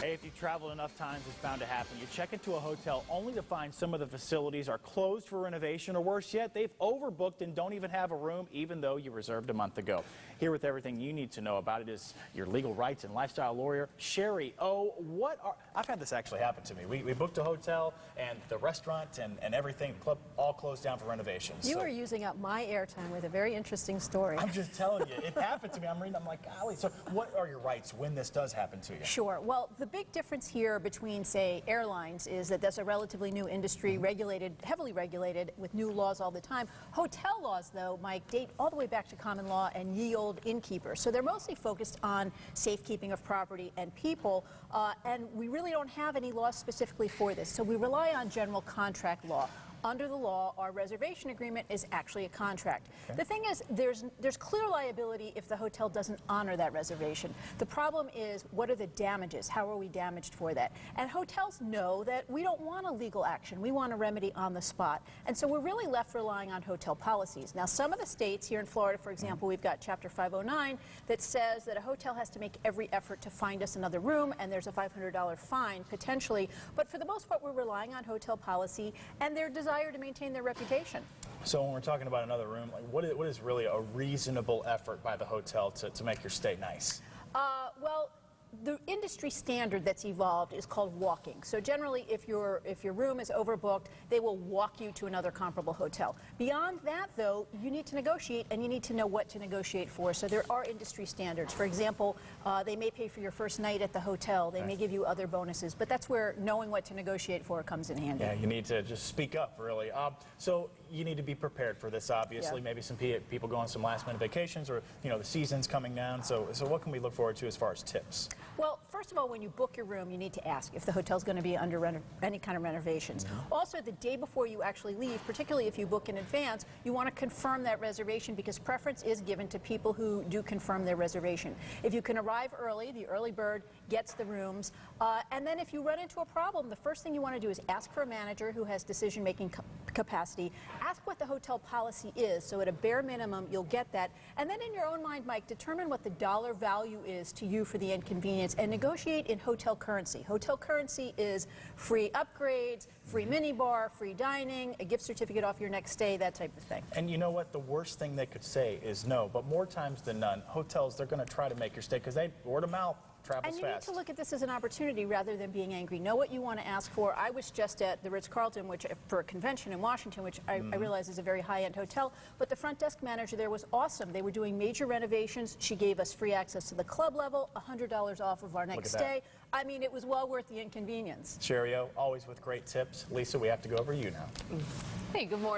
Hey, if you've traveled enough times, it's bound to happen. You check into a hotel only to find some of the facilities are closed for renovation, or worse yet, they've overbooked and don't even have a room, even though you reserved a month ago. Here with everything you need to know about it is your legal rights and lifestyle lawyer, Shari. I've had this actually happen to me. We booked a hotel, and the restaurant and everything, the club, all closed down for renovations. You are using up my airtime with a very interesting story. I'm just telling you, it happened to me. I'm reading, I'm like, golly. So what are your rights when this does happen to you? Sure. Well, the big difference here between, say, airlines is that that's a relatively new industry, regulated, heavily regulated, with new laws all the time. Hotel laws, though, Mike, date all the way back to common law and ye olde innkeeper. So they're mostly focused on safekeeping of property and people, and we really don't have any laws specifically for this. So we rely on general contract law. Under the law, our reservation agreement is actually a contract. Okay. The thing is, there's clear liability if the hotel doesn't honor that reservation. The problem is, what are the damages? How are we damaged for that? And hotels know that we don't want a legal action. We want a remedy on the spot. And so we're really left relying on hotel policies. Now, some of the states, here in Florida, for example, we've got Chapter 509 that says that a hotel has to make every effort to find us another room, and there's a $500 fine, potentially. But for the most part, we're relying on hotel policy and their desire to maintain their reputation. So when we're talking about another room, like what is really a reasonable effort by the hotel to make your stay nice? Well, the industry standard that's evolved is called walking. So generally, if your room is overbooked, they will walk you to another comparable hotel. Beyond that, though, you need to negotiate, and you need to know what to negotiate for. So there are industry standards. For example, they may pay for your first night at the hotel. They may give you other bonuses, but that's where knowing what to negotiate for comes in handy. Yeah, you need to just speak up, really. So you need to be prepared for this, obviously. Yeah. Maybe some people go on some last-minute vacations, or the season's coming down. So what can we look forward to as far as tips? Well, first of all, when you book your room, you need to ask if the hotel's going to be under any kind of renovations. Mm-hmm. Also, the day before you actually leave, particularly if you book in advance, you want to confirm that reservation, because preference is given to people who do confirm their reservation. If you can arrive early, the early bird gets the rooms. And then if you run into a problem, the first thing you want to do is ask for a manager who has decision-making capacity. Ask what the hotel policy is, so at a bare minimum, you'll get that. And then in your own mind, Mike, determine what the dollar value is to you for the inconvenience, and negotiate in hotel currency. Hotel currency is free upgrades, free minibar, free dining, a gift certificate off your next stay, that type of thing. And you know what? The worst thing they could say is no, but more times than none, hotels, they're going to try to make your stay, because word of mouth travels fast. And you need to look at this as an opportunity rather than being angry. Know what you want to ask for. I was just at the Ritz-Carlton, for a convention in Washington, which I realize is a very high-end hotel, but the front desk manager there was awesome. They were doing major renovations. She gave us free access to the club level, $100 off of our next stay. I mean, it was well worth the inconvenience. Shari, always with great tips. Lisa, we have to go over to you now. Hey, good morning.